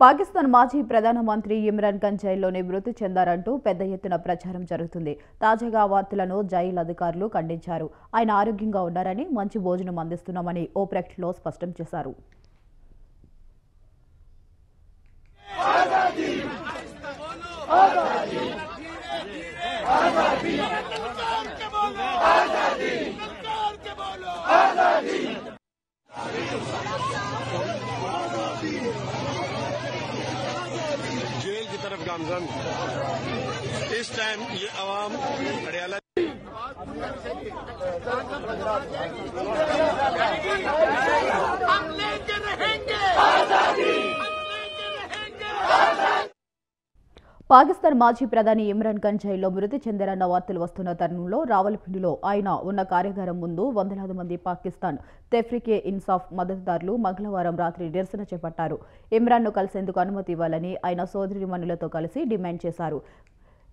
పాకిస్తాన్ మాజీ ప్రధానమంత్రి ఇమ్రాన్ ఖాన్ జైల్లోనే మృతి చెందారంటూ పెద్ద ఎత్తున ప్రచారం జరుగుతుంది. తాజాగా వార్తలను జైలు అధికారులు ఖండించారు. ఆయన ఆరోగ్యంగా ఉన్నారని, మంచి భోజనం అందిస్తున్నామని ఓ ప్రకటనలో స్పష్టం చేశారు. जेल की तरफ गामजन इस टाइम ये आवाम हरियाणा हम लेके रहेंगे आजादी, हम लेके रहेंगे आजादी। పాకిస్తాన్ మాజీ ప్రధాని ఇమ్రాన్ ఖాన్ జైల్లో మృతి చెందారన్న వార్తలు వస్తున్న తరుణంలో రావల్పిండిలో ఆయన ఉన్న కార్యాగారం ముందు వందలాది మంది పాకిస్తాన్ తెహ్రీకే ఇన్సాఫ్ మద్దతుదారులు మంగళవారం రాత్రి నిరసన చేపట్టారు. ఇమ్రాన్ను కలిసేందుకు అనుమతి ఇవ్వాలని ఆయన సోదరీమణులతో కలిసి డిమాండ్ చేశారు.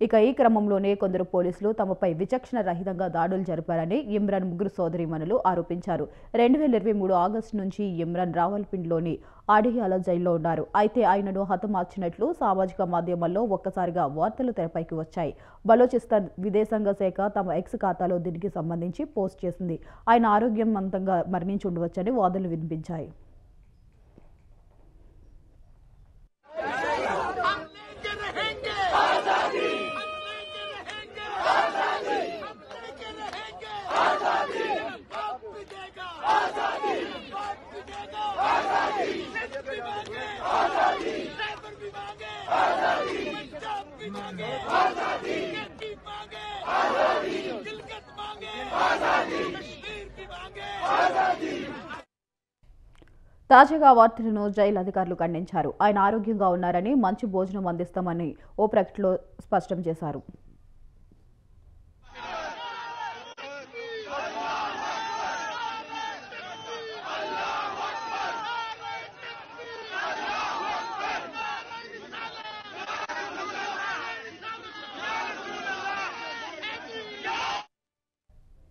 ఇక ఈ క్రమంలోనే కొందరు పోలీసులు తమపై విచక్షణ రహితంగా దాడులు జరిపారని ఇమ్రాన్ ముగ్గురు సోదరీమణులు ఆరోపించారు. 2023 ఆగస్టు నుంచి ఇమ్రాన్ రావల్పిండిలోని ఆడియాల జైల్లో ఉన్నారు. అయితే ఆయనను హతమార్చినట్లు సామాజిక మాధ్యమాల్లో ఒక్కసారిగా వార్తలు తెరపైకి వచ్చాయి. బలోచిస్తాన్ విదేశాంగ శాఖ తమ ఎక్స్ ఖాతాలో దీనికి సంబంధించి పోస్ట్ చేసింది. ఆయన ఆరోగ్యవంతంగా మరణించి ఉండవచ్చని వాదనలు వినిపించాయి. తాజాగా వార్తలను జైలు అధికారులు ఖండించారు. ఆయన ఆరోగ్యంగా ఉన్నారని, మంచి భోజనం అందిస్తామని ఓ ప్రకటనలో స్పష్టం చేశారు.